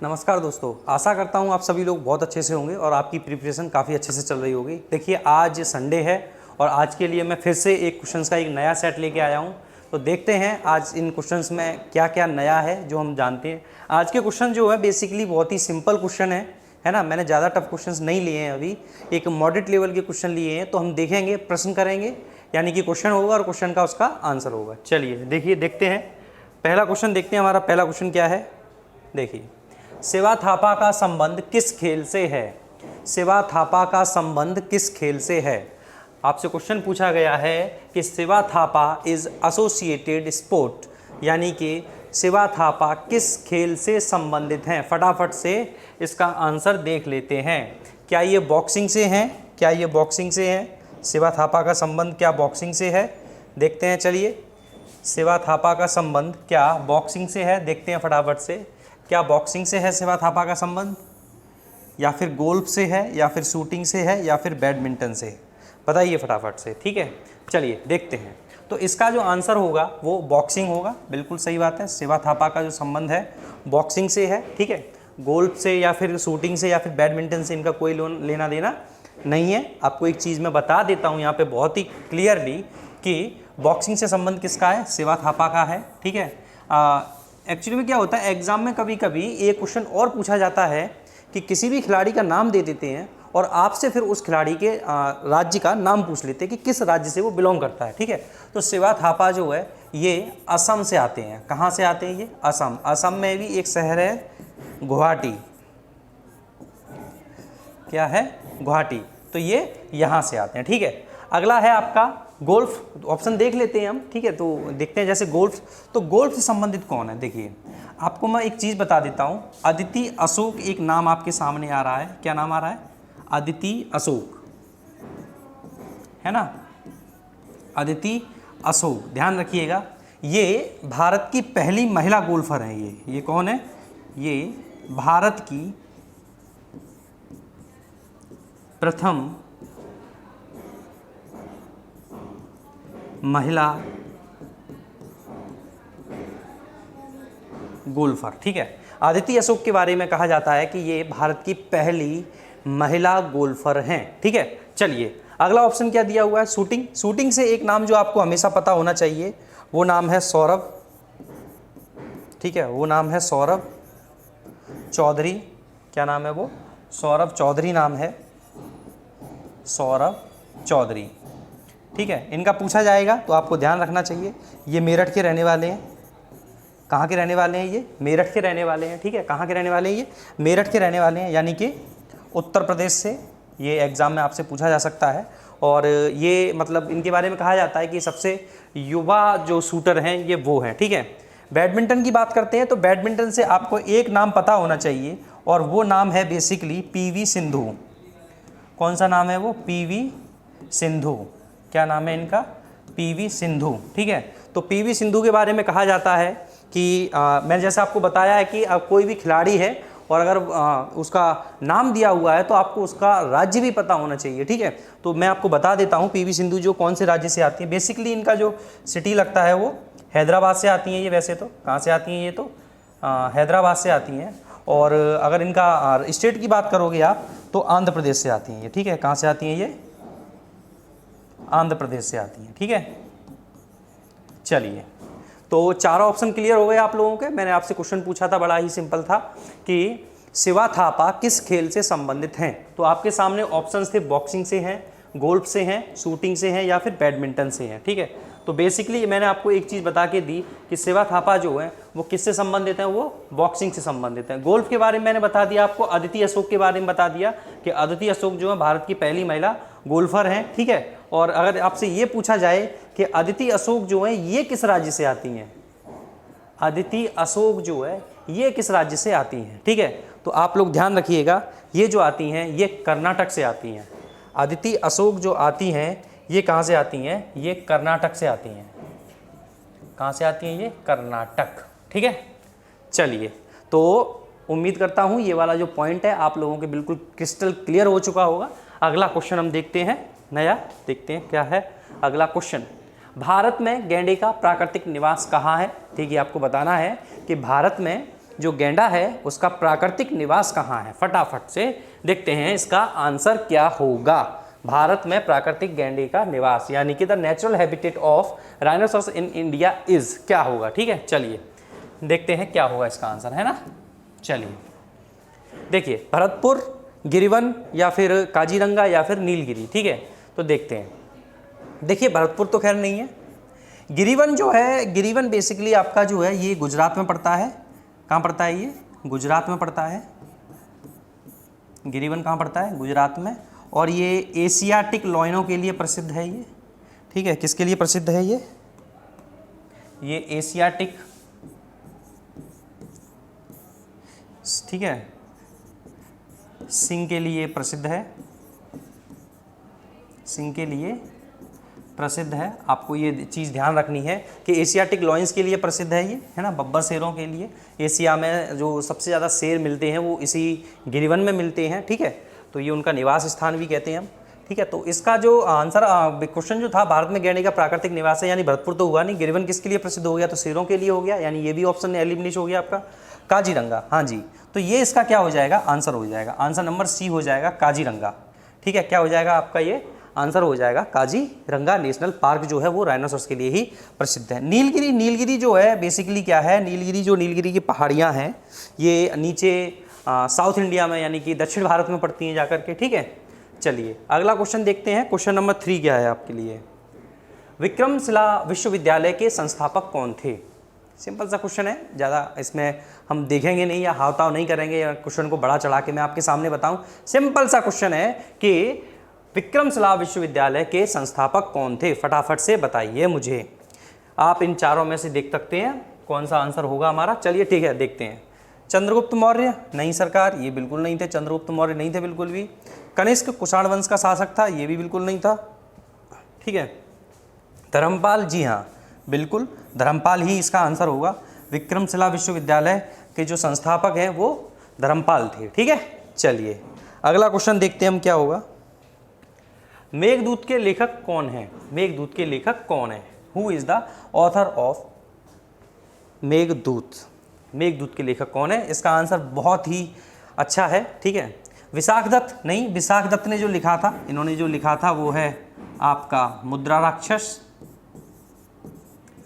नमस्कार दोस्तों, आशा करता हूँ आप सभी लोग बहुत अच्छे से होंगे और आपकी प्रिपरेशन काफ़ी अच्छे से चल रही होगी। देखिए, आज संडे है और आज के लिए मैं फिर से एक क्वेश्चंस का एक नया सेट लेके आया हूँ। तो देखते हैं आज इन क्वेश्चंस में क्या क्या नया है जो हम जानते हैं। आज के क्वेश्चन जो है बेसिकली बहुत ही सिंपल क्वेश्चन है ना। मैंने ज़्यादा टफ क्वेश्चंस नहीं लिए हैं, अभी एक मॉडरेट लेवल के क्वेश्चन लिए हैं। तो हम देखेंगे, प्रश्न करेंगे, यानी कि क्वेश्चन होगा और क्वेश्चन का उसका आंसर होगा। चलिए देखते हैं, पहला क्वेश्चन देखते हैं। हमारा पहला क्वेश्चन क्या है, देखिए, शिवा थापा का संबंध किस खेल से है? शिवा थापा का संबंध किस खेल से है? आपसे क्वेश्चन पूछा गया है कि Shiva Thapa is associated sport, यानी कि शिवा थापा किस खेल से संबंधित हैं। फटाफट से इसका आंसर देख लेते हैं। क्या ये बॉक्सिंग से हैं? क्या ये बॉक्सिंग से हैं? शिवा थापा का संबंध क्या बॉक्सिंग से है? देखते हैं। चलिए, शिवा थापा का संबंध क्या बॉक्सिंग से है? देखते हैं फटाफट से। क्या बॉक्सिंग से है शिवा थापा का संबंध, या फिर गोल्फ से है, या फिर शूटिंग से है, या फिर बैडमिंटन से? बताइए फटाफट से, ठीक है। चलिए देखते हैं। तो इसका जो आंसर होगा वो बॉक्सिंग होगा, बिल्कुल सही बात है। शिवा थापा का जो संबंध है बॉक्सिंग से है, ठीक है। गोल्फ से या फिर शूटिंग से या फिर बैडमिंटन से इनका कोई लेना देना नहीं है। आपको एक चीज़ मैं बता देता हूँ यहाँ पे बहुत ही क्लियरली कि बॉक्सिंग से संबंध किसका है? शिवा थापा का है, ठीक है। एक्चुअली में क्या होता है, एग्जाम में कभी कभी एक क्वेश्चन और पूछा जाता है कि किसी भी खिलाड़ी का नाम दे देते हैं और आपसे फिर उस खिलाड़ी के राज्य का नाम पूछ लेते हैं कि किस राज्य से वो बिलोंग करता है, ठीक है। तो शिवा थापा जो है ये असम से आते हैं। कहाँ से आते हैं ये? असम। असम में भी एक शहर है गुवाहाटी। क्या है? गुवाहाटी। तो ये यहाँ से आते हैं, ठीक है। अगला है आपका गोल्फ। ऑप्शन देख लेते हैं हम, ठीक है। तो देखते हैं, जैसे गोल्फ, तो गोल्फ से संबंधित कौन है? देखिए, आपको मैं एक चीज़ बता देता हूँ। अदिति अशोक एक नाम आपके सामने आ रहा है। क्या नाम आ रहा है? अदिति अशोक, है ना। अदिति अशोक, ध्यान रखिएगा। ये भारत की पहली महिला गोल्फर हैं। ये कौन है? ये भारत की प्रथम महिला गोल्फर, ठीक है। अदिति अशोक के बारे में कहा जाता है कि ये भारत की पहली महिला गोल्फर हैं, ठीक है। चलिए, अगला ऑप्शन क्या दिया हुआ है? शूटिंग। शूटिंग से एक नाम जो आपको हमेशा पता होना चाहिए, वो नाम है सौरभ, ठीक है। वो नाम है सौरभ चौधरी। क्या नाम है वो? सौरभ चौधरी नाम है, सौरभ चौधरी, ठीक है। इनका पूछा जाएगा तो आपको ध्यान रखना चाहिए, ये मेरठ के रहने वाले हैं। कहाँ के रहने वाले हैं? ये मेरठ के रहने वाले हैं, ठीक है। कहाँ के रहने वाले हैं? ये मेरठ के रहने वाले हैं, यानी कि उत्तर प्रदेश से। ये एग्ज़ाम में आपसे पूछा जा सकता है। और ये मतलब इनके बारे में कहा जाता है कि सबसे युवा जो शूटर हैं ये वो हैं, ठीक है। बैडमिंटन की बात करते हैं तो बैडमिंटन से आपको एक नाम पता होना चाहिए और वो नाम है बेसिकली पीवी सिंधु। कौन सा नाम है वो? पीवी सिंधु। क्या नाम है इनका? पीवी सिंधु, ठीक है। तो पीवी सिंधु के बारे में कहा जाता है कि मैंने जैसे आपको बताया है कि कोई भी खिलाड़ी है और अगर उसका नाम दिया हुआ है तो आपको उसका राज्य भी पता होना चाहिए, ठीक है। तो मैं आपको बता देता हूँ पीवी सिंधु जो कौन से राज्य से आती है। बेसिकली इनका जो सिटी लगता है वो हैदराबाद से आती हैं ये। वैसे तो कहाँ से आती हैं ये? तो हैदराबाद से आती हैं। और अगर इनका स्टेट की बात करोगे आप तो आंध्र प्रदेश से आती हैं ये, ठीक है। कहाँ से आती हैं ये? आंध्र प्रदेश से आती हैं, ठीक है। चलिए, तो चारों ऑप्शन क्लियर हो गए आप लोगों के। मैंने आपसे क्वेश्चन पूछा था, बड़ा ही सिंपल था कि शिवा थापा किस खेल से संबंधित हैं। तो आपके सामने ऑप्शंस थे, बॉक्सिंग से हैं, गोल्फ से हैं, शूटिंग से हैं, या फिर बैडमिंटन से हैं, ठीक है। तो बेसिकली मैंने आपको एक चीज़ बता के दी कि शिवा थापा जो है वो किससे संबंधित हैं? वो बॉक्सिंग से संबंधित हैं। गोल्फ के बारे में मैंने बता दिया आपको, अदिति अशोक के बारे में बता दिया कि अदिति अशोक जो है भारत की पहली महिला गोल्फर हैं, ठीक है। और अगर आपसे ये पूछा जाए कि अदिति अशोक जो है ये किस राज्य से आती हैं, अदिति अशोक जो है ये किस राज्य से आती हैं, ठीक है। तो आप लोग ध्यान रखिएगा, ये जो आती हैं ये कर्नाटक से आती हैं। अदिति अशोक जो आती हैं ये कहाँ से आती हैं? ये कर्नाटक से आती हैं। कहाँ से आती हैं ये? कर्नाटक, ठीक है। चलिए, तो उम्मीद करता हूँ ये वाला जो पॉइंट है आप लोगों के बिल्कुल क्रिस्टल क्लियर हो चुका होगा। अगला क्वेश्चन हम देखते हैं, नया देखते हैं क्या है अगला क्वेश्चन। भारत में गैंडे का प्राकृतिक निवास कहाँ है? ठीक है, आपको बताना है कि भारत में जो गैंडा है उसका प्राकृतिक निवास कहाँ है? फटाफट से देखते हैं इसका आंसर क्या होगा। भारत में प्राकृतिक गैंडे का निवास यानी कि the natural habitat of rhinoceros in India is क्या होगा? ठीक है, चलिए देखते हैं क्या होगा इसका आंसर, है ना। चलिए देखिए, भरतपुर, गिरिवन या फिर काजीरंगा या फिर नीलगिरी। ठीक है, तो देखते हैं। देखिए भरतपुर तो खैर नहीं है। गिरिवन जो है, गिरिवन बेसिकली आपका जो है ये गुजरात में पड़ता है। कहाँ पड़ता है ये? गुजरात में पड़ता है। गिरिवन कहाँ पड़ता है? गुजरात में। और ये एशियाटिक लॉयनों के लिए प्रसिद्ध है ये। ठीक है, किसके लिए प्रसिद्ध है ये एशियाटिक, ठीक है, सिंह के लिए प्रसिद्ध है। सिंह के लिए प्रसिद्ध है। आपको ये चीज़ ध्यान रखनी है कि एशियाटिक लॉयंस के लिए प्रसिद्ध है ये, है ना, बब्बर शेरों के लिए। एशिया में जो सबसे ज़्यादा शेर मिलते हैं वो इसी गिरिवन में मिलते हैं। ठीक है, तो ये उनका निवास स्थान भी कहते हैं हम। ठीक है, तो इसका जो आंसर क्वेश्चन जो था, भारत में गैंडे का प्राकृतिक निवास है, यानी भरतपुर तो हुआ नहीं। गिरिवन किसके लिए प्रसिद्ध हो गया? तो शेरों के लिए हो गया, यानी ये भी ऑप्शन एलिमिनेट हो गया आपका। काजीरंगा, हाँ जी, तो ये इसका क्या हो जाएगा? आंसर हो जाएगा। आंसर नंबर सी हो जाएगा, काजीरंगा। ठीक है, क्या हो जाएगा आपका? ये आंसर हो जाएगा काजीरंगा नेशनल पार्क जो है वो राइनोसॉरस के लिए ही प्रसिद्ध है। नीलगिरी, नीलगिरी जो है बेसिकली क्या है? नीलगिरी की पहाड़ियाँ हैं, ये नीचे साउथ इंडिया में यानी कि दक्षिण भारत में पड़ती हैं जाकर के। ठीक है, चलिए अगला क्वेश्चन देखते हैं। क्वेश्चन नंबर 3 क्या है आपके लिए? विक्रमशिला विश्वविद्यालय के संस्थापक कौन थे? सिंपल सा क्वेश्चन है, ज़्यादा इसमें हम देखेंगे नहीं या हावताव नहीं करेंगे या क्वेश्चन को बड़ा चढ़ा के मैं आपके सामने बताऊं। सिंपल सा क्वेश्चन है कि विक्रमशिला विश्वविद्यालय के संस्थापक कौन थे? फटाफट से बताइए मुझे। आप इन चारों में से देख सकते हैं कौन सा आंसर होगा हमारा। चलिए ठीक है, देखते हैं। चंद्रगुप्त मौर्य? नहीं सरकार, ये बिल्कुल नहीं थे। चंद्रगुप्त मौर्य नहीं थे बिल्कुल भी। कनिष्क कुषाण वंश का शासक था, ये भी बिल्कुल नहीं था। ठीक है, धर्मपाल? जी हाँ, बिल्कुल धर्मपाल ही इसका आंसर होगा। विक्रमशिला विश्वविद्यालय के जो संस्थापक हैं वो धर्मपाल थे। ठीक है, चलिए अगला क्वेश्चन देखते हैं हम क्या होगा। मेघदूत के लेखक कौन है? मेघदूत के लेखक कौन है? Who is the author of Meghdoot? Meghdoot के लेखक कौन है? इसका आंसर बहुत ही अच्छा है। ठीक है, विशाख दत्त? नहीं, विशाख दत्त ने जो लिखा था, इन्होंने जो लिखा था वो है आपका मुद्रा राक्षस।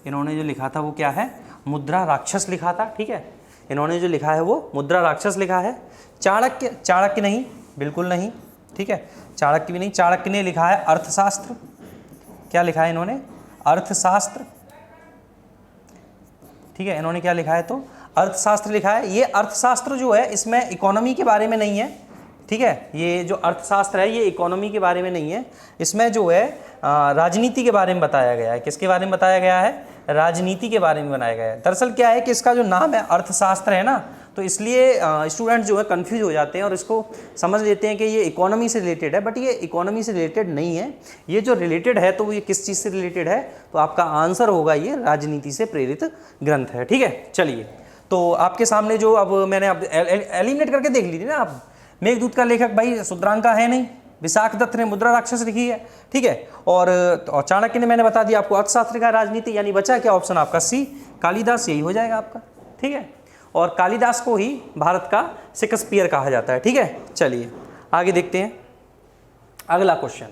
इन्होंने जो लिखा था वो क्या है? मुद्रा राक्षस लिखा था। ठीक है, इन्होंने जो लिखा है वो मुद्रा राक्षस लिखा है। चाणक्य? चाणक्य नहीं, बिल्कुल नहीं। ठीक है, चाणक्य भी नहीं। चाणक्य ने लिखा है अर्थशास्त्र। क्या लिखा है इन्होंने? अर्थशास्त्र। ठीक है, इन्होंने क्या लिखा है? तो अर्थशास्त्र लिखा है। ये अर्थशास्त्र जो है इसमें इकोनॉमी के बारे में नहीं है। ठीक है, ये जो अर्थशास्त्र है ये इकोनॉमी के बारे में नहीं है, इसमें जो है राजनीति के बारे में बताया गया है। किसके बारे में बताया गया है? राजनीति के बारे में बनाया गया है। दरअसल क्या है कि इसका जो नाम है अर्थशास्त्र है ना, तो इसलिए स्टूडेंट जो है कंफ्यूज हो जाते हैं और इसको समझ लेते हैं कि ये इकोनॉमी से रिलेटेड है, बट ये इकोनॉमी से रिलेटेड नहीं है। ये जो रिलेटेड है तो ये किस चीज़ से रिलेटेड है? तो आपका आंसर होगा ये राजनीति से प्रेरित ग्रंथ है। ठीक है, चलिए तो आपके सामने जो अब मैंने अब एलिमिनेट करके देख लीजिए ना आप। मेघदूत का लेखक भाई शुद्रांका है नहीं, विशाख दत्त ने मुद्रा राक्षस लिखी है। ठीक है, और चाणक्य ने मैंने बता दिया आपको अर्थशास्त्र का राजनीति, यानी बचा क्या ऑप्शन आपका? सी, कालिदास। यही हो जाएगा आपका। ठीक है, और कालिदास को ही भारत का शेक्सपियर कहा जाता है। ठीक है, चलिए आगे देखते हैं अगला क्वेश्चन।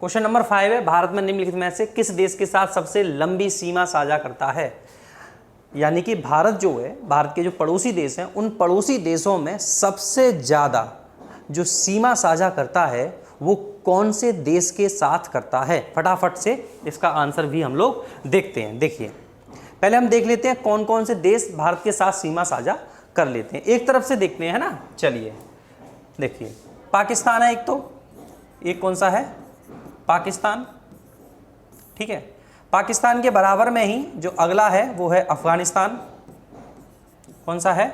क्वेश्चन नंबर 5 है, भारत में निम्नलिखित में से किस देश के साथ सबसे लंबी सीमा साझा करता है? यानी कि भारत जो है, भारत के जो पड़ोसी देश हैं उन पड़ोसी देशों में सबसे ज़्यादा जो सीमा साझा करता है वो कौन से देश के साथ करता है? फटाफट से इसका आंसर भी हम लोग देखते हैं। देखिए पहले हम देख लेते हैं कौन कौन से देश भारत के साथ सीमा साझा कर लेते हैं। एक तरफ से देखते हैं, है ना। चलिए देखिए, पाकिस्तान है एक, तो एक कौन सा है? पाकिस्तान। ठीक है, पाकिस्तान के बराबर में ही जो अगला है वो है अफगानिस्तान। कौन सा है?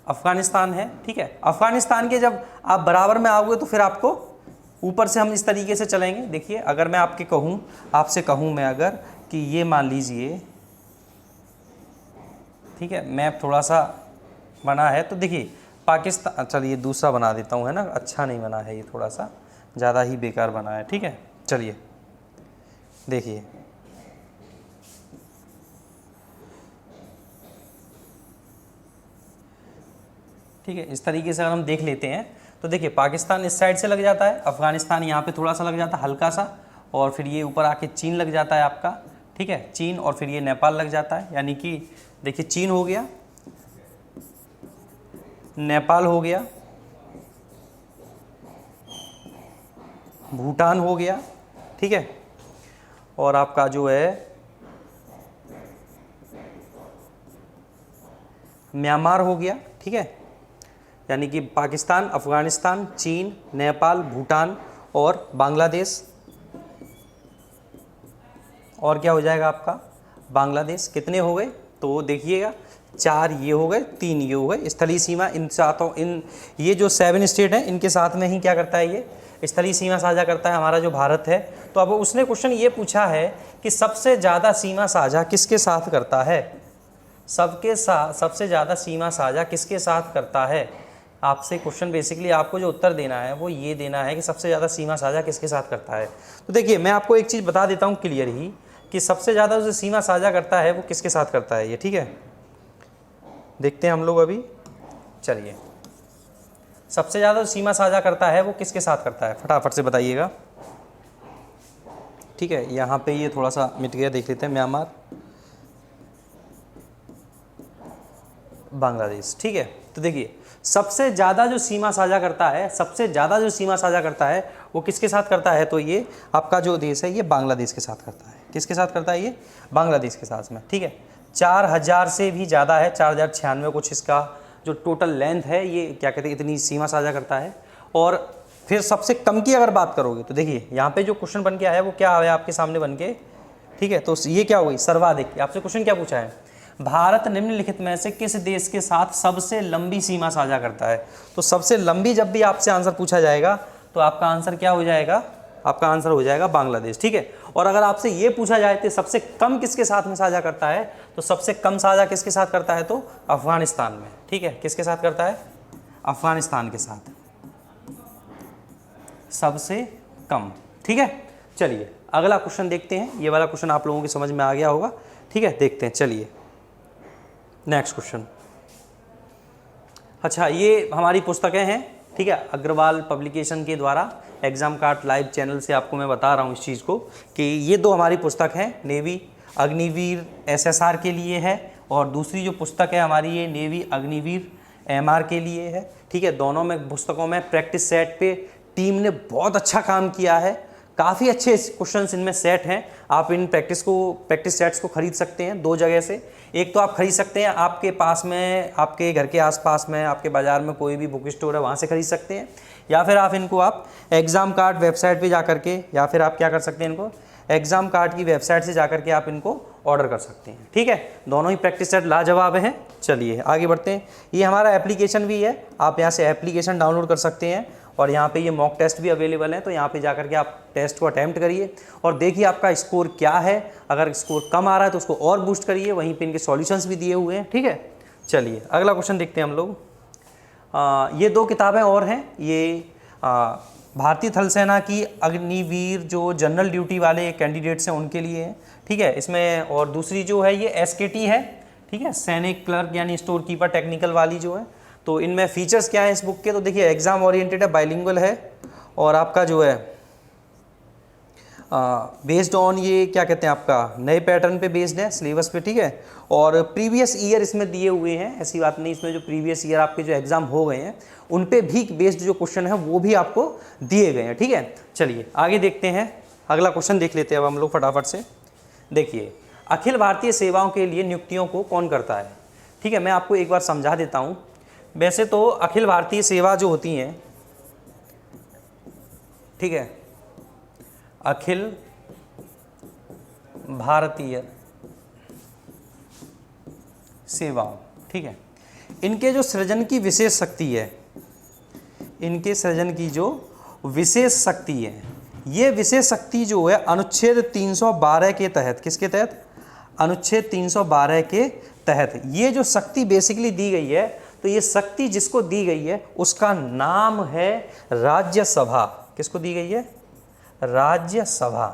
अफगानिस्तान है। ठीक है, अफगानिस्तान के जब आप बराबर में आओगे तो फिर आपको ऊपर से हम इस तरीके से चलेंगे। देखिए अगर मैं आपसे कहूँ मैं अगर कि ये मान लीजिए, ठीक है, मैप थोड़ा सा बना है तो देखिए पाकिस्तान, चलिए दूसरा बना देता हूँ, है ना, अच्छा नहीं बना है ये, थोड़ा सा ज़्यादा ही बेकार बना है। ठीक है, चलिए देखिए, ठीक है, इस तरीके से अगर हम देख लेते हैं तो देखिए पाकिस्तान इस साइड से लग जाता है, अफगानिस्तान यहाँ पे थोड़ा सा लग जाता है हल्का सा, और फिर ये ऊपर आके चीन लग जाता है आपका, ठीक है, चीन, और फिर ये नेपाल लग जाता है। यानी कि देखिए चीन हो गया, नेपाल हो गया, भूटान हो गया, ठीक है, और आपका जो है म्यांमार हो गया, ठीक है। यानी कि पाकिस्तान, अफगानिस्तान, चीन, नेपाल, भूटान और बांग्लादेश, और क्या हो जाएगा आपका बांग्लादेश। कितने हो गए तो देखिएगा 4 ये हो गए, 3 ये हो गए। स्थलीय सीमा इन सातों, इन ये जो 7 स्टेट हैं इनके साथ में ही क्या करता है, ये स्थलीय सीमा साझा करता है हमारा जो भारत है। तो अब उसने क्वेश्चन ये पूछा है कि सबसे ज़्यादा सीमा साझा किसके साथ करता है, सबके साथ सबसे ज़्यादा सीमा साझा किसके साथ करता है। आपसे क्वेश्चन बेसिकली आपको जो उत्तर देना है वो ये देना है कि सबसे ज़्यादा सीमा साझा किसके साथ करता है। तो देखिए मैं आपको एक चीज़ बता देता हूँ क्लियर ही कि सबसे ज़्यादा जो सीमा साझा करता है वो किसके साथ करता है ये, ठीक है। देखते हैं हम लोग अभी, चलिए सबसे ज़्यादा जो सीमा साझा करता है वो किसके साथ करता है, फटाफट से बताइएगा, ठीक है। यहाँ पे ये थोड़ा सा मिट गया, देख लेते हैं, म्यांमार, बांग्लादेश, ठीक है। तो देखिए सबसे ज़्यादा जो सीमा साझा करता है, सबसे ज़्यादा जो सीमा साझा करता है वो किसके साथ करता है, तो ये आपका जो देश है ये बांग्लादेश के साथ करता है। किसके साथ करता है, ये बांग्लादेश के साथ में, ठीक है। 4000 से भी ज़्यादा है, 4096 कुछ इसका जो टोटल लेंथ है, ये क्या कहते हैं इतनी सीमा साझा करता है। और फिर सबसे कम की अगर बात करोगे तो देखिए यहाँ पे जो क्वेश्चन बन के आया है वो क्या आया आपके सामने बन के, ठीक है। तो ये क्या हो गई सर्वाधिक, आपसे क्वेश्चन क्या पूछा है, भारत निम्नलिखित में से किस देश के साथ सबसे लंबी सीमा साझा करता है। तो सबसे लंबी जब भी आपसे आंसर पूछा जाएगा तो आपका आंसर क्या हो जाएगा, आपका आंसर हो जाएगा बांग्लादेश, ठीक है। और अगर आपसे ये पूछा जाए तो सबसे कम किसके साथ में साझा करता है, तो सबसे कम साझा किसके साथ करता है, तो अफगानिस्तान में, ठीक है। किसके साथ करता है, अफगानिस्तान के साथ सबसे कम, ठीक है। चलिए अगला क्वेश्चन देखते हैं, ये वाला क्वेश्चन आप लोगों की समझ में आ गया होगा, ठीक है। देखते हैं, चलिए नेक्स्ट क्वेश्चन। अच्छा ये हमारी पुस्तकें हैं, ठीक है, अग्रवाल पब्लिकेशन के द्वारा एग्जाम कार्ड लाइव चैनल से आपको मैं बता रहा हूँ इस चीज़ को कि ये 2 हमारी पुस्तक हैं, नेवी अग्निवीर SSR के लिए है, और दूसरी जो पुस्तक है हमारी ये नेवी अग्निवीर MR के लिए है, ठीक है। दोनों में पुस्तकों में प्रैक्टिस सेट पे टीम ने बहुत अच्छा काम किया है, काफ़ी अच्छे क्वेश्चंस इनमें सेट हैं। आप इन प्रैक्टिस सेट्स को खरीद सकते हैं 2 जगह से। एक तो आप खरीद सकते हैं आपके पास में, आपके घर के आसपास में, आपके बाज़ार में कोई भी बुक स्टोर है वहाँ से खरीद सकते हैं, या फिर आप इनको आप एग्ज़ाम कार्ड वेबसाइट पे जा कर के, या फिर आप क्या कर सकते हैं, इनको एग्ज़ाम कार्ड की वेबसाइट से जा कर के आप इनको ऑर्डर कर सकते हैं, ठीक है। दोनों ही प्रैक्टिस सेट लाजवाब हैं। चलिए आगे बढ़ते हैं, ये हमारा एप्लीकेशन भी है, आप यहाँ से एप्लीकेशन डाउनलोड कर सकते हैं, और यहाँ पे ये मॉक टेस्ट भी अवेलेबल है। तो यहाँ पे जाकर के आप टेस्ट को अटैम्प्ट करिए और देखिए आपका स्कोर क्या है। अगर स्कोर कम आ रहा है तो उसको और बूस्ट करिए, वहीं पे इनके सॉल्यूशंस भी दिए हुए हैं, ठीक है। चलिए अगला क्वेश्चन देखते हैं हम लोग। ये 2 किताबें और हैं, ये भारतीय थल सेना की अग्निवीर जो जनरल ड्यूटी वाले कैंडिडेट्स हैं उनके लिए है, ठीक है। इसमें और दूसरी जो है ये SKT है, ठीक है, सैनिक क्लर्क यानी स्टोर कीपर टेक्निकल वाली जो है। तो इनमें फीचर्स क्या है इस बुक के, तो देखिए एग्ज़ाम ओरिएंटेड है, बाइलिंगुअल है, और आपका जो है बेस्ड ऑन ये क्या कहते हैं आपका नए पैटर्न पे बेस्ड है, सिलेबस पे, ठीक है। और प्रीवियस ईयर इसमें दिए हुए हैं, ऐसी बात नहीं, इसमें जो प्रीवियस ईयर आपके जो एग्ज़ाम हो गए हैं उन पे भी बेस्ड जो क्वेश्चन है वो भी आपको दिए गए हैं, ठीक है। चलिए आगे देखते हैं, अगला क्वेश्चन देख लेते हैं अब हम लोग फटाफट से। देखिए अखिल भारतीय सेवाओं के लिए नियुक्तियों को कौन करता है, ठीक है। मैं आपको एक बार समझा देता हूँ। वैसे तो अखिल भारतीय सेवा जो होती हैं, ठीक है, अखिल भारतीय सेवाओं, ठीक है, इनके जो सृजन की विशेष शक्ति है, इनके सृजन की जो विशेष शक्ति है, ये विशेष शक्ति जो है अनुच्छेद 312 के तहत, किसके तहत, अनुच्छेद 312 के तहत ये जो शक्ति बेसिकली दी गई है, तो ये शक्ति जिसको दी गई है उसका नाम है राज्यसभा। किसको दी गई है, राज्यसभा।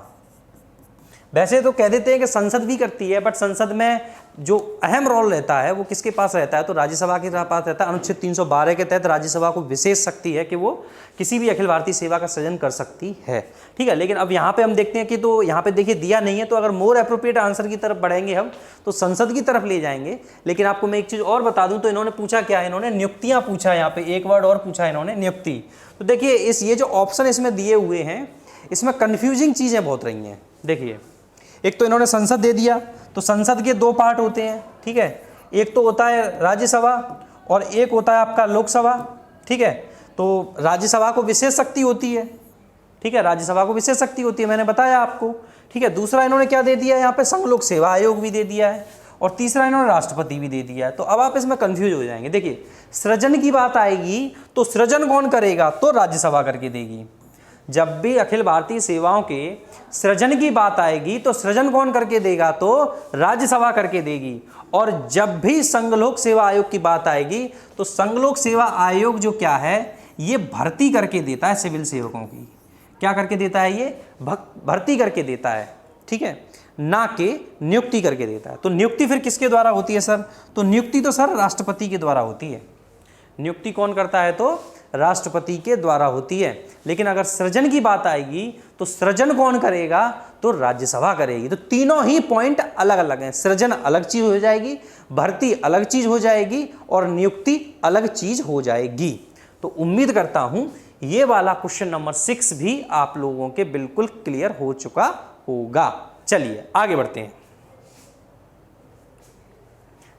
वैसे तो कह देते हैं कि संसद भी करती है, बट संसद में जो अहम रोल रहता है वो किसके पास रहता है, तो राज्यसभा के पास रहता है। अनुच्छेद 312 के तहत राज्यसभा को विशेष शक्ति है कि वो किसी भी अखिल भारतीय सेवा का सृजन कर सकती है, ठीक है। लेकिन अब यहाँ पे हम देखते हैं कि तो यहाँ पे देखिए दिया नहीं है, तो अगर मोर एप्रोप्रिएट आंसर की तरफ बढ़ेंगे हम तो संसद की तरफ ले जाएंगे। लेकिन आपको मैं एक चीज़ और बता दूँ, तो इन्होंने पूछा क्या है, इन्होंने नियुक्तियाँ पूछा है। यहाँ पे एक वर्ड और पूछा है इन्होंने, नियुक्ति। तो देखिए ये जो ऑप्शन इसमें दिए हुए हैं इसमें कन्फ्यूजिंग चीज़ें बहुत रही हैं। देखिए एक तो इन्होंने संसद दे दिया, तो संसद के दो पार्ट होते हैं, ठीक है। एक तो होता है राज्यसभा और एक होता है आपका लोकसभा, ठीक है। तो राज्यसभा को विशेष शक्ति होती है, ठीक है, राज्यसभा को विशेष शक्ति होती है, मैंने बताया आपको, ठीक है। दूसरा इन्होंने क्या दे दिया है यहाँ पे, संघ लोक सेवा आयोग भी दे दिया है, और तीसरा इन्होंने राष्ट्रपति भी दे दिया है। तो अब आप इसमें कंफ्यूज हो जाएंगे। देखिए सृजन की बात आएगी तो सृजन कौन करेगा, तो राज्यसभा करके देगी। जब भी अखिल भारतीय सेवाओं के सृजन की बात आएगी तो सृजन कौन करके देगा, तो राज्यसभा करके देगी। और जब भी संघ लोक सेवा आयोग की बात आएगी तो संघ लोक सेवा आयोग जो क्या है, ये भर्ती करके देता है सिविल सेवकों की। क्या करके देता है, ये भर्ती करके देता है, ठीक है, ना कि नियुक्ति करके देता है। तो नियुक्ति फिर किसके द्वारा होती है सर, तो नियुक्ति तो सर राष्ट्रपति के द्वारा होती है। नियुक्ति कौन करता है, तो राष्ट्रपति के द्वारा होती है। लेकिन अगर सृजन की बात आएगी तो सृजन कौन करेगा, तो राज्यसभा करेगी। तो तीनों ही पॉइंट अलग अलग हैं। सृजन अलग चीज हो जाएगी, भर्ती अलग चीज हो जाएगी, और नियुक्ति अलग चीज हो जाएगी। तो उम्मीद करता हूं ये वाला क्वेश्चन नंबर 6 भी आप लोगों के बिल्कुल क्लियर हो चुका होगा। चलिए आगे बढ़ते हैं।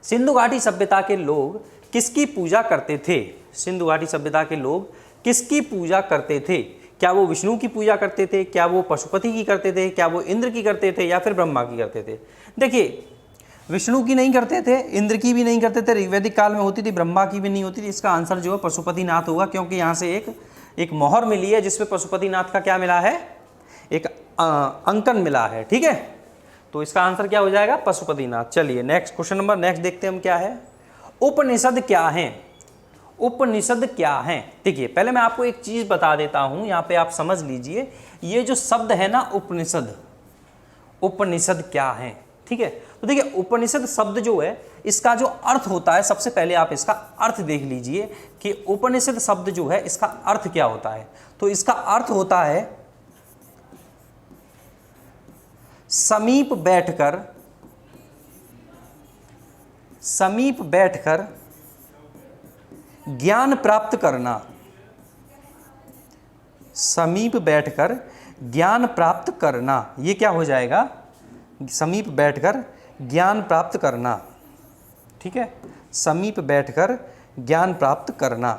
सिंधु घाटी सभ्यता के लोग किसकी पूजा करते थे, सिंधु घाटी सभ्यता के लोग किसकी पूजा करते थे? क्या वो विष्णु की पूजा करते थे, क्या वो पशुपति की करते थे, क्या वो इंद्र की करते थे, या फिर ब्रह्मा की करते थे? देखिए विष्णु की नहीं करते थे, इंद्र की भी नहीं करते थे, ऋग्वैदिक काल में होती थी, ब्रह्मा की भी नहीं होती थी। इसका आंसर जो है पशुपतिनाथ होगा, क्योंकि यहाँ से एक मोहर मिली है जिसमें पशुपतिनाथ का क्या मिला है, एक अंकन मिला है, ठीक है। तो इसका आंसर क्या हो जाएगा, पशुपतिनाथ। चलिए नेक्स्ट क्वेश्चन नंबर नेक्स्ट देखते हैं हम क्या है। उपनिषद क्या है, उपनिषद क्या है? देखिए पहले मैं आपको एक चीज बता देता हूं, यहाँ पे आप समझ लीजिए। ये जो शब्द है ना उपनिषद, उपनिषद क्या है, ठीक है। तो देखिए उपनिषद शब्द जो है इसका जो अर्थ होता है, सबसे पहले आप इसका अर्थ देख लीजिए कि उपनिषद शब्द जो है इसका अर्थ क्या होता है। तो इसका अर्थ होता है समीप बैठकर, समीप बैठकर ज्ञान प्राप्त करना, समीप बैठकर ज्ञान प्राप्त करना। ये क्या हो जाएगा, समीप बैठकर ज्ञान प्राप्त करना, ठीक है, समीप बैठकर ज्ञान प्राप्त करना,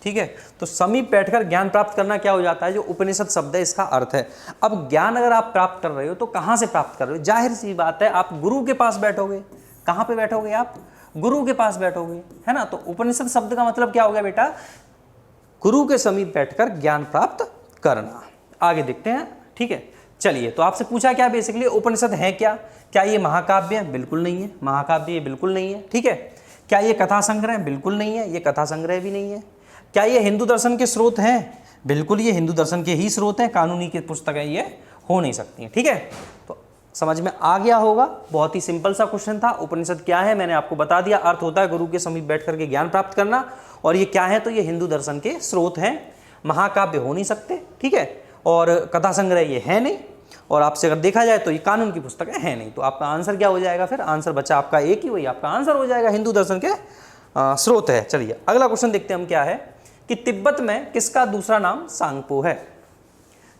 ठीक है। तो समीप बैठकर ज्ञान प्राप्त करना क्या हो जाता है, जो उपनिषद शब्द है इसका अर्थ है। अब ज्ञान अगर आप प्राप्त कर रहे हो तो कहाँ से प्राप्त कर रहे हो, जाहिर सी बात है आप गुरु के पास बैठोगे। कहाँ पे बैठोगे आप, गुरु के पास बैठोगे, है ना। तो उपनिषद शब्द का मतलब क्या हो गया बेटा, गुरु के समीप बैठकर ज्ञान प्राप्त करना। आगे देखते हैं, ठीक है। चलिए तो आपसे पूछा क्या बेसिकली उपनिषद है क्या ये महाकाव्य है? बिल्कुल नहीं है, महाकाव्य ये बिल्कुल नहीं है, ठीक है। क्या ये कथा संग्रह? बिल्कुल नहीं है, ये कथा संग्रह भी नहीं है। क्या ये हिंदू दर्शन के स्रोत हैं? बिल्कुल ये हिंदू दर्शन के ही स्रोत हैं, कानूनी की पुस्तकें ये हो नहीं सकती हैं, ठीक है। तो समझ में आ गया होगा, बहुत ही सिंपल सा क्वेश्चन था। उपनिषद क्या है मैंने आपको बता दिया, अर्थ होता है गुरु के समीप बैठ करके ज्ञान प्राप्त करना, और ये क्या है, तो ये हिंदू दर्शन के स्रोत हैं, महाकाव्य हो नहीं सकते, ठीक है, और कथा संग्रह ये है नहीं, और आपसे अगर देखा जाए तो ये कानून की पुस्तकें है नहीं। तो आपका आंसर क्या हो जाएगा, फिर आंसर बचा आपका एक ही, वही आपका आंसर हो जाएगा, हिंदू दर्शन के स्रोत है। चलिए अगला क्वेश्चन देखते हैं हम क्या है कि तिब्बत में किसका दूसरा नाम सांगपो है?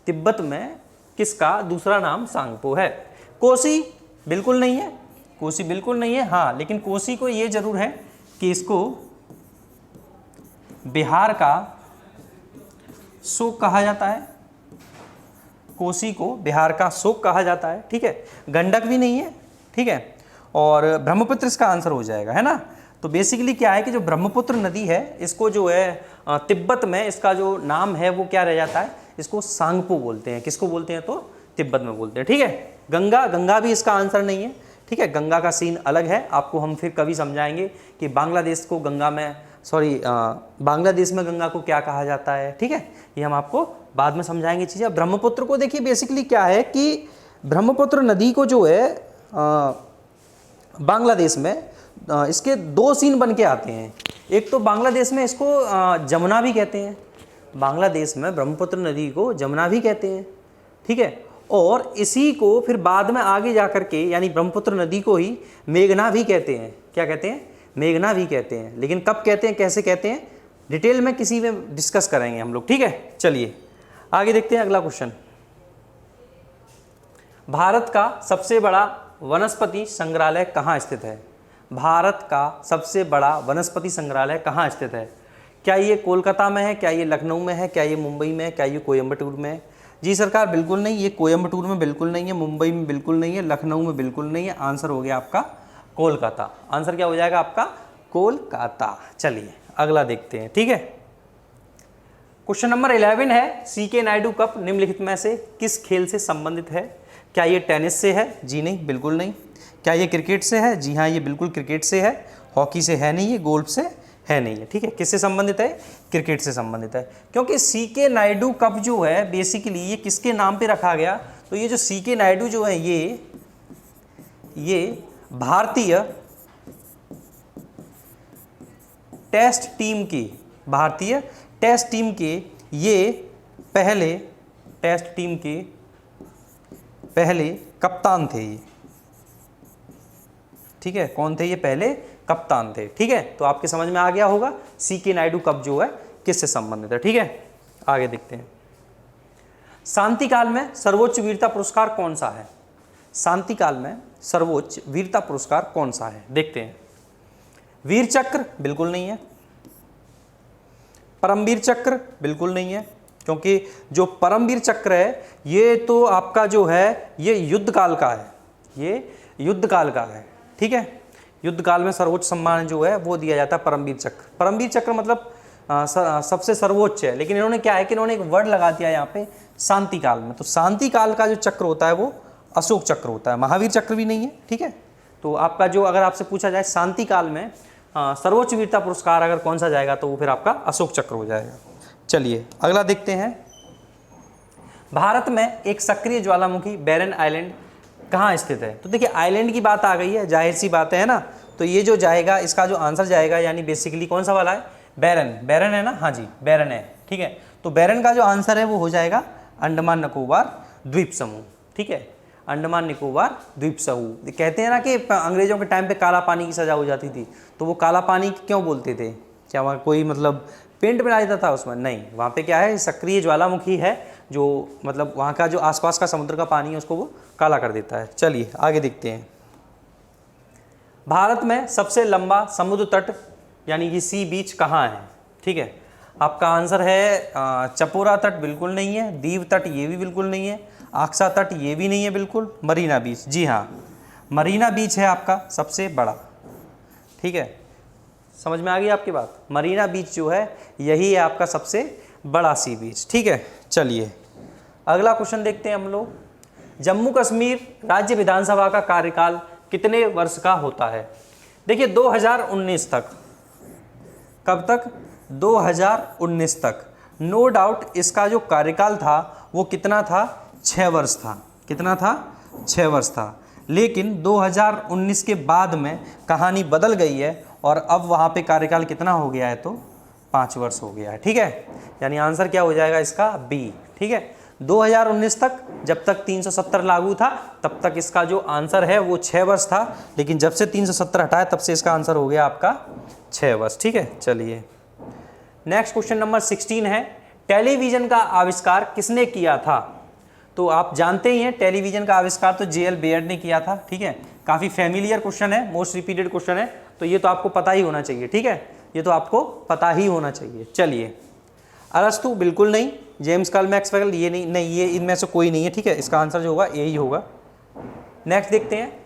तिब्बत में किसका दूसरा नाम सांगपो है? कोसी बिल्कुल नहीं है, कोसी बिल्कुल नहीं है, हाँ लेकिन कोसी को ये जरूर है कि इसको बिहार का शोक कहा जाता है, कोसी को बिहार का शोक कहा जाता है, ठीक है। गंडक भी नहीं है, ठीक है, और ब्रह्मपुत्र इसका आंसर हो जाएगा, है ना। तो बेसिकली क्या है कि जो ब्रह्मपुत्र नदी है इसको जो है तिब्बत में इसका जो नाम है वो क्या रह जाता है, इसको सांगपो बोलते हैं। किसको बोलते हैं, तो तिब्बत में बोलते हैं, ठीक है। गंगा, गंगा भी इसका आंसर नहीं है, ठीक है, गंगा का सीन अलग है, आपको हम फिर कभी समझाएंगे कि बांग्लादेश को गंगा में बांग्लादेश में गंगा को क्या कहा जाता है, ठीक है, ये हम आपको बाद में समझाएंगे चीज़ें। ब्रह्मपुत्र को देखिए बेसिकली क्या है कि ब्रह्मपुत्र नदी को जो है बांग्लादेश में इसके दो सीन बन के आते हैं। एक तो बांग्लादेश में इसको जमुना भी कहते हैं, बांग्लादेश में ब्रह्मपुत्र नदी को जमुना भी कहते हैं, ठीक है। और इसी को फिर बाद में आगे जा कर के यानी ब्रह्मपुत्र नदी को ही मेघना भी कहते हैं। क्या कहते हैं? मेघना भी कहते हैं। लेकिन कब कहते हैं, कैसे कहते हैं, डिटेल में किसी में डिस्कस करेंगे हम लोग, ठीक है। चलिए आगे देखते हैं अगला क्वेश्चन। भारत का सबसे बड़ा वनस्पति संग्रहालय कहाँ स्थित है? भारत का सबसे बड़ा वनस्पति संग्रहालय कहाँ स्थित है? क्या ये कोलकाता में है, क्या ये लखनऊ में है, क्या ये मुंबई में है, क्या ये कोयम्बटूर में है? जी सरकार बिल्कुल नहीं, ये कोयम्बटूर में बिल्कुल नहीं है, मुंबई में बिल्कुल नहीं है, लखनऊ में बिल्कुल नहीं है। आंसर हो गया आपका कोलकाता। आंसर क्या हो जाएगा आपका? कोलकाता। चलिए अगला देखते हैं, ठीक है। क्वेश्चन नंबर 11 है, सीके नायडू कप निम्नलिखित में से किस खेल से संबंधित है? क्या ये टेनिस से है? जी नहीं, बिल्कुल नहीं। क्या ये क्रिकेट से है? जी हाँ, ये बिल्कुल क्रिकेट से है। हॉकी से है नहीं, ये गोल्फ से है नहीं है, ठीक है। किससे संबंधित है? क्रिकेट से संबंधित है। क्योंकि सीके नायडू कप जो है बेसिकली ये किसके नाम पे रखा गया? तो ये जो सीके नायडू जो है ये भारतीय टेस्ट टीम की, भारतीय टेस्ट टीम के ये पहले टेस्ट टीम के पहले कप्तान थे ये, ठीक है। कौन थे ये? पहले कप्तान थे, ठीक है। तो आपके समझ में आ गया होगा सीके नायडू कप जो है किससे संबंधित है, ठीक है। आगे देखते हैं। शांति काल में सर्वोच्च वीरता पुरस्कार कौन सा है? शांति काल में सर्वोच्च वीरता पुरस्कार कौन सा है? देखते हैं। वीर चक्र बिल्कुल नहीं है, परमवीर चक्र बिल्कुल नहीं है, क्योंकि जो परमवीर चक्र है ये तो आपका जो है ये युद्ध काल का है, ये युद्ध काल का है, ठीक है। युद्ध काल में सर्वोच्च सम्मान जो है वो दिया जाता है परमवीर चक्र। परमवीर चक्र मतलब सबसे सर्वोच्च है, लेकिन इन्होंने क्या है कि इन्होंने एक वर्ड लगा दिया यहाँ पे शांति काल में। तो शांति काल का जो चक्र होता है वो अशोक चक्र होता है, महावीर चक्र भी नहीं है, ठीक है। तो आपका जो अगर आपसे पूछा जाए शांति काल में सर्वोच्च वीरता पुरस्कार अगर कौन सा जाएगा तो वो फिर आपका अशोक चक्र हो जाएगा। चलिए अगला देखते हैं। भारत में एक सक्रिय ज्वालामुखी बैरन आइलैंड कहाँ स्थित है? तो देखिए आइलैंड की बात आ गई है, जाहिर सी बात है ना। तो ये जो जाएगा इसका जो आंसर जाएगा यानी बेसिकली कौन सा वाला है? बैरन। बैरन है ना? हाँ जी बैरन है, ठीक है। तो बैरन का जो आंसर है वो हो जाएगा अंडमान निकोबार द्वीप समूह, ठीक है। अंडमान निकोबार द्वीप समूह। कहते हैं ना कि अंग्रेजों के टाइम पे काला पानी की सज़ा हो जाती थी, तो वो काला पानी क्यों बोलते थे? क्या वहाँ कोई मतलब पेंट बना देता था उसमें? नहीं, वहाँ पे क्या है सक्रिय ज्वालामुखी है जो मतलब वहाँ का जो आसपास का समुद्र का पानी है उसको वो काला कर देता है। चलिए आगे देखते हैं। भारत में सबसे लंबा समुद्र तट यानी कि सी बीच कहाँ है? ठीक है, आपका आंसर है चपोरा तट बिल्कुल नहीं है, दीव तट ये भी बिल्कुल नहीं है, आक्सा तट ये भी नहीं है बिल्कुल, मरीना बीच, जी हाँ मरीना बीच है आपका सबसे बड़ा, ठीक है। समझ में आ गई आपकी बात? मरीना बीच जो है यही है आपका सबसे बड़ा सी बीच, ठीक है। चलिए अगला क्वेश्चन देखते हैं हम लोग। जम्मू कश्मीर राज्य विधानसभा का कार्यकाल कितने वर्ष का होता है? देखिए 2019 तक, कब तक? 2019 तक। नो डाउट इसका जो कार्यकाल था वो कितना था? 6 वर्ष था। कितना था? 6 वर्ष था। लेकिन 2019 के बाद में कहानी बदल गई है और अब वहाँ पे कार्यकाल कितना हो गया है? तो 5 वर्ष हो गया है, ठीक है। यानी आंसर क्या हो जाएगा इसका? बी, ठीक है। 2019 तक जब तक 370 लागू था तब तक इसका जो आंसर है वो 6 वर्ष था, लेकिन जब से 370 हटाया तब से इसका आंसर हो गया आपका 6 वर्ष, ठीक है। चलिए नेक्स्ट क्वेश्चन नंबर 16 है, टेलीविज़न का आविष्कार किसने किया था? तो आप जानते ही हैं टेलीविज़न का आविष्कार तो जे.एल. बेयर्ड ने किया था, ठीक है। काफ़ी फैमिलियर क्वेश्चन है, मोस्ट रिपीटेड क्वेश्चन है, तो ये तो आपको पता ही होना चाहिए, ठीक है। ये तो आपको पता ही होना चाहिए। चलिए अरस्तु बिल्कुल नहीं, जेम्स कार्ल मैक्सवेल ये नहीं, ये इनमें से कोई नहीं है, ठीक है। इसका आंसर जो होगा यही होगा। नेक्स्ट देखते हैं,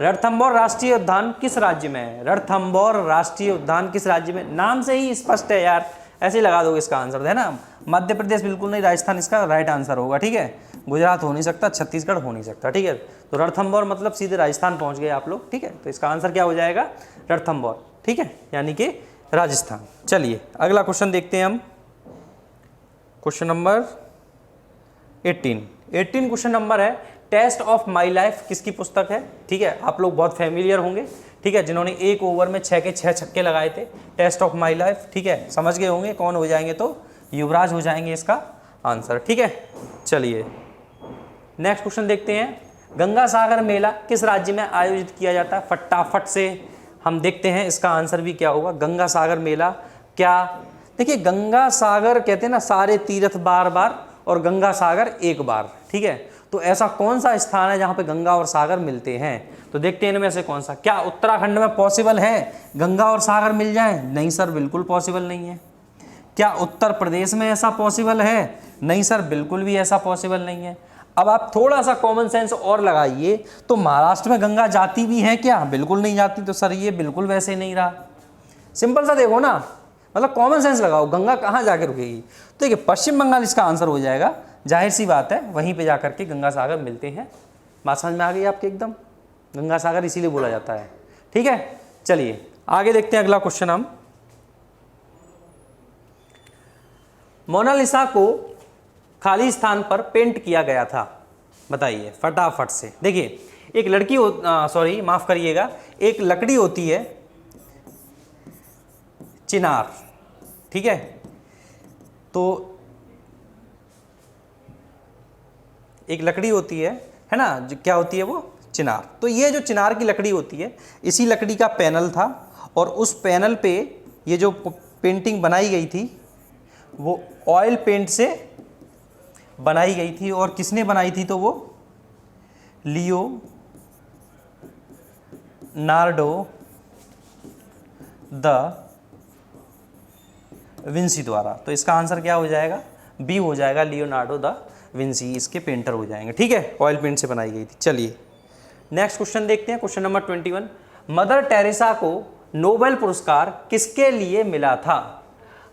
रणथंभौर राष्ट्रीय उद्यान किस राज्य में है? रणथंभौर राष्ट्रीय उद्यान किस राज्य में? नाम से ही स्पष्ट है यार, ऐसे ही लगा दोगे इसका आंसर, है ना। मध्य प्रदेश बिल्कुल नहीं, राजस्थान इसका राइट आंसर होगा, ठीक है। गुजरात हो नहीं सकता, छत्तीसगढ़ हो नहीं सकता, ठीक है। तो रणथंभौर मतलब सीधे राजस्थान पहुंच गए आप लोग, ठीक है। तो इसका आंसर क्या हो जाएगा? रणथंभौर, ठीक है, यानी कि राजस्थान। चलिए अगला क्वेश्चन देखते हैं हम, क्वेश्चन नंबर 18 क्वेश्चन नंबर है, टेस्ट ऑफ माई लाइफ किसकी पुस्तक है? ठीक है, आप लोग बहुत फेमिलियर होंगे, ठीक है, जिन्होंने एक ओवर में 6 के 6 छक्के लगाए थे। टेस्ट ऑफ माई लाइफ, ठीक है, समझ गए होंगे कौन हो जाएंगे, तो युवराज हो जाएंगे इसका आंसर। ठीक है, चलिए नेक्स्ट क्वेश्चन देखते हैं। गंगा सागर मेला किस राज्य में आयोजित किया जाता है? फटाफट से हम देखते हैं इसका आंसर भी क्या होगा। गंगा सागर मेला क्या, देखिए गंगा सागर कहते हैं ना सारे तीर्थ बार बार और गंगा सागर एक बार, ठीक है, तो ऐसा कौन सा स्थान है जहाँ पे गंगा और सागर मिलते हैं? तो देखते हैं इनमें से कौन सा। क्या उत्तराखंड में पॉसिबल है गंगा और सागर मिल जाए? नहीं सर, बिल्कुल पॉसिबल नहीं है। क्या उत्तर प्रदेश में ऐसा पॉसिबल है? नहीं सर, बिल्कुल भी ऐसा पॉसिबल नहीं है। अब आप थोड़ा सा कॉमन सेंस और लगाइए, तो महाराष्ट्र में गंगा जाती भी है क्या? बिल्कुल नहीं जाती। तो सर ये बिल्कुल वैसे नहीं रहा। सिंपल सा देखो ना, मतलब कॉमन सेंस लगाओ, गंगा कहाँ जाके रुकेगी? तो देखिए पश्चिम बंगाल इसका आंसर हो जाएगा, जाहिर सी बात है, वहीं पे जाकर के गंगा सागर मिलते हैं। बात समझ में आ गई आपके एकदम? गंगा सागर इसीलिए बोला जाता है। ठीक है, चलिए आगे देखते हैं अगला क्वेश्चन हम। मोनालिसा को खाली स्थान पर पेंट किया गया था, बताइए फटाफट से। देखिए एक लड़की सॉरी माफ करिएगा, एक लकड़ी होती है चिनार, ठीक है, तो एक लकड़ी होती है ना, जो क्या होती है वो चिनार। तो ये जो चिनार की लकड़ी होती है, इसी लकड़ी का पैनल था और उस पैनल पे ये जो पेंटिंग बनाई गई थी वो ऑयल पेंट से बनाई गई थी। और किसने बनाई थी? तो वो लियोनार्डो द विंसी द्वारा। तो इसका आंसर क्या हो जाएगा? बी हो जाएगा, लियोनार्डो द विंसी इसके पेंटर हो जाएंगे। ठीक है, ऑयल पेंट से बनाई गई थी। चलिए नेक्स्ट क्वेश्चन देखते हैं, क्वेश्चन नंबर 21। मदर टेरेसा को नोबेल पुरस्कार किसके लिए मिला था?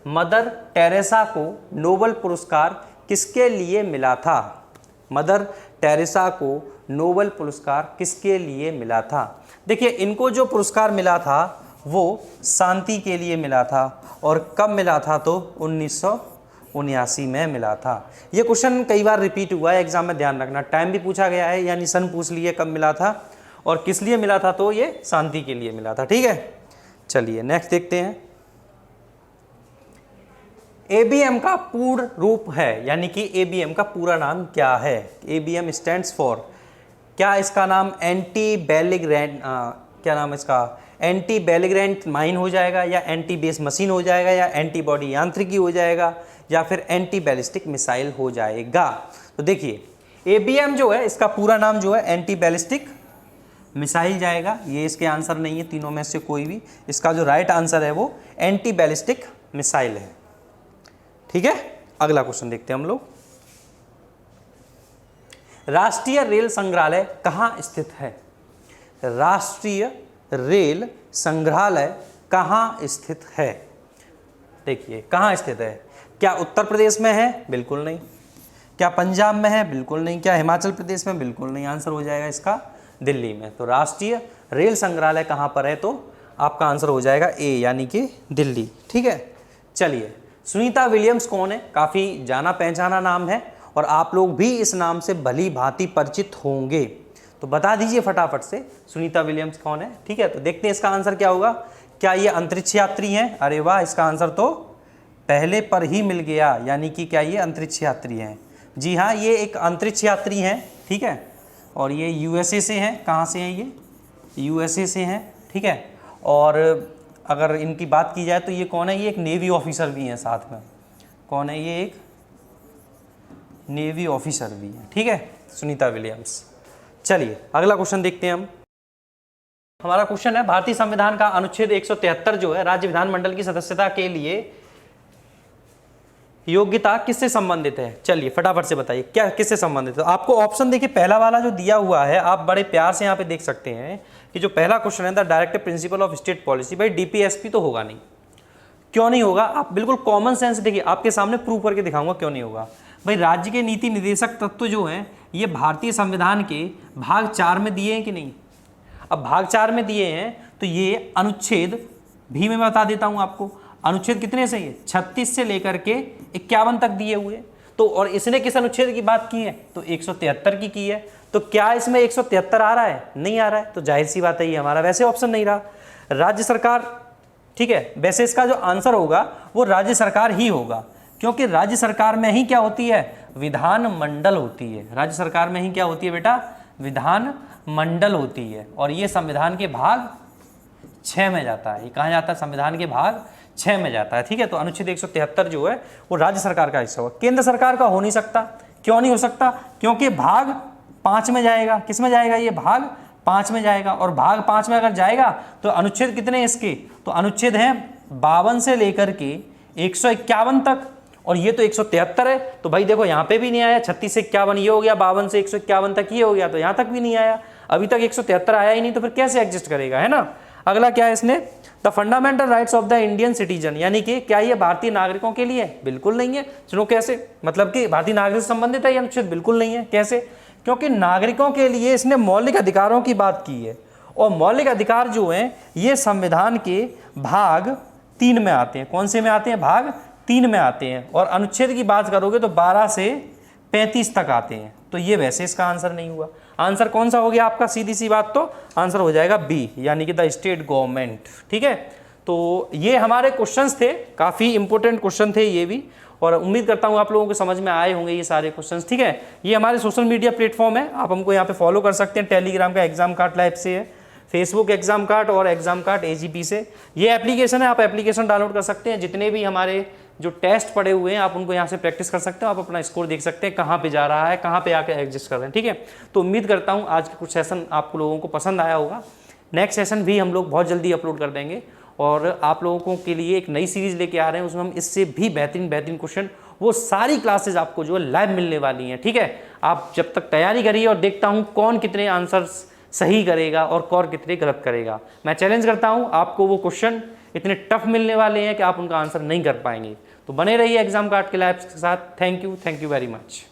मदर टेरेसा को नोबेल पुरस्कार किसके लिए मिला था? मदर टेरेसा को नोबेल पुरस्कार किसके लिए मिला था? देखिए इनको जो पुरस्कार मिला था वो शांति के लिए मिला था। और कब मिला था? तो 1979 में मिला था। ये क्वेश्चन कई बार रिपीट हुआ है एग्जाम में, ध्यान रखना। टाइम भी पूछा गया है, यानी सन पूछ लिए कब मिला था और किस लिए मिला था, तो ये शांति के लिए मिला था। ठीक है, चलिए नेक्स्ट देखते हैं। ABM का पूर्ण रूप है, यानी कि ABM का पूरा नाम क्या है? ABM स्टैंड्स फॉर, क्या इसका नाम एंटी बेलिग्रेंट, क्या नाम इसका, एंटी बेलिग्रेंट माइन हो जाएगा, या एंटी बेस मशीन हो जाएगा, या एंटीबॉडी यांत्रिकी हो जाएगा, या फिर एंटी बैलिस्टिक मिसाइल हो जाएगा? तो देखिए ABM जो है इसका पूरा नाम जो है एंटी बैलिस्टिक मिसाइल जाएगा। ये इसके आंसर नहीं है तीनों में से कोई भी। इसका जो राइट आंसर है वो एंटी बैलिस्टिक मिसाइल है। ठीक है, अगला क्वेश्चन देखते हैं हम लोग। राष्ट्रीय रेल संग्रहालय कहाँ स्थित है? राष्ट्रीय रेल संग्रहालय कहाँ स्थित है? देखिए कहाँ स्थित है। क्या उत्तर प्रदेश में है? बिल्कुल नहीं। क्या पंजाब में है? बिल्कुल नहीं। क्या हिमाचल प्रदेश में? बिल्कुल नहीं। आंसर हो जाएगा इसका दिल्ली में। तो राष्ट्रीय रेल संग्रहालय कहाँ पर है? तो आपका आंसर हो जाएगा ए, यानी कि दिल्ली। ठीक है, चलिए सुनीता विलियम्स कौन है? काफ़ी जाना पहचाना नाम है और आप लोग भी इस नाम से भली भांति परिचित होंगे, तो बता दीजिए फटाफट से सुनीता विलियम्स कौन है। ठीक है, तो देखते हैं इसका आंसर क्या होगा। क्या ये अंतरिक्ष यात्री हैं? अरे वाह, इसका आंसर तो पहले पर ही मिल गया, यानी कि क्या ये अंतरिक्ष यात्री हैं? जी हाँ, ये एक अंतरिक्ष यात्री हैं। ठीक है, और ये USA से हैं। कहाँ से हैं ये? USA से हैं। ठीक है, और अगर इनकी बात की जाए तो ये कौन है? ये एक नेवी ऑफिसर भी हैं साथ में। कौन है ये? एक नेवी ऑफिसर भी है। ठीक है, सुनीता विलियम्स। चलिए अगला क्वेश्चन देखते हैं हम। हमारा क्वेश्चन है भारतीय संविधान का अनुच्छेद 173 जो है राज्य विधानमंडल की सदस्यता के लिए योग्यता किससे संबंधित है? चलिए फटाफट से बताइए क्या किससे संबंधित है। आपको ऑप्शन देखिए, पहला वाला जो दिया हुआ है आप बड़े प्यार से यहाँ पे देख सकते हैं कि जो पहला क्वेश्चन है the directive principle of state policy. भाई DPSP तो होगा नहीं। क्यों नहीं होगा? आप बिल्कुल कॉमन सेंस देखिए, आपके सामने प्रूव करके दिखाऊंगा क्यों नहीं होगा। भाई राज्य के नीति निर्देशक तत्व जो हैं ये भारतीय संविधान के भाग 4 में दिए हैं कि नहीं? अब भाग 4 में दिए हैं तो ये अनुच्छेद भी मैं बता देता हूं आपको। अनुच्छेद कितने से? ये 36 से लेकर के 51 तक दिए हुए। तो और इसने किस अनुच्छेद की बात की है, तो 173 की है। तो क्या इसमें 173 आ रहा है, नहीं आ रहा है, तो जाहिर सी बात है ये हमारा वैसे ऑप्शन नहीं रहा। राज्य सरकार, ठीक है, वैसे इसका जो आंसर होगा वो राज्य सरकार ही होगा, क्योंकि राज्य सरकार में ही क्या होती है, विधान मंडल होती है। राज्य सरकार में ही क्या होती है बेटा, विधान मंडल होती है, और ये संविधान के भाग 6 में जाता है। ये कहाँ जाता है, संविधान के भाग 6 में जाता है, ठीक है। तो अनुच्छेद 173 जो है वो राज्य सरकार का हिस्सा होगा, केंद्र सरकार का हो नहीं सकता। क्यों नहीं हो सकता, क्योंकि भाग 5 में जाएगा। किस में जाएगा, ये भाग 5 में जाएगा, और भाग 5 में अगर जाएगा तो अनुच्छेद कितने हैं इसके, तो अनुच्छेद हैं 52 से लेकर के 151 तक, और ये तो 173 है। तो भाई देखो यहाँ पे भी नहीं आया, 36 से 51 ये हो गया, 52 से 151 तक ये हो गया, तो यहाँ तक भी नहीं आया, अभी तक 173 आया ही नहीं, तो फिर कैसे एडजस्ट करेगा, है ना। अगला क्या है इसने, the fundamental rights of the Indian citizen, यानी कि क्या ये भारतीय नागरिकों के लिए, बिल्कुल नहीं है। सुनो कैसे, मतलब कि भारतीय नागरिक से संबंधित है ये अनुच्छेद, बिल्कुल नहीं है। कैसे, क्योंकि नागरिकों के लिए इसने मौलिक अधिकारों की बात की है, और मौलिक अधिकार जो हैं ये संविधान के भाग 3 में आते हैं। कौन से में आते हैं, भाग 3 में आते हैं, और अनुच्छेद की बात करोगे तो 12 से 35 तक आते हैं। तो ये वैसे इसका आंसर नहीं हुआ। आंसर कौन सा हो गया आपका, सीधी सी बात, तो आंसर हो जाएगा बी, यानी कि द स्टेट गवर्नमेंट, ठीक है। तो ये हमारे क्वेश्चंस थे, काफ़ी इंपॉर्टेंट क्वेश्चन थे ये भी, और उम्मीद करता हूँ आप लोगों को समझ में आए होंगे ये सारे क्वेश्चंस, ठीक है। ये हमारे सोशल मीडिया प्लेटफॉर्म है, आप हमको यहाँ पे फॉलो कर सकते हैं। टेलीग्राम का एग्जाम कार्ड लाइव से है, फेसबुक एग्जाम कार्ड और एग्जाम कार्ड AGP से। ये एप्लीकेशन है, आप एप्लीकेशन डाउनलोड कर सकते हैं। जितने भी हमारे जो टेस्ट पड़े हुए हैं आप उनको यहाँ से प्रैक्टिस कर सकते हो, आप अपना स्कोर देख सकते हैं कहाँ पे जा रहा है, कहाँ पे आके एडजस्ट कर रहे हैं, ठीक है। तो उम्मीद करता हूँ आज का कुछ सेशन आप लोगों को पसंद आया होगा। नेक्स्ट सेशन भी हम लोग बहुत जल्दी अपलोड कर देंगे, और आप लोगों के लिए एक नई सीरीज़ लेके आ रहे हैं, उसमें हम इससे भी बेहतरीन क्वेश्चन, वो सारी क्लासेज आपको जो है लाइव मिलने वाली हैं, ठीक है। आप जब तक तैयारी करिए, और देखता हूँ कौन कितने आंसर्स सही करेगा और कौन कितने गलत करेगा। मैं चैलेंज करता हूँ आपको, वो क्वेश्चन इतने टफ मिलने वाले हैं कि आप उनका आंसर नहीं कर पाएंगे। तो बने रहिए एग्जाम कार्ड के लाइव के साथ। Thank you very much.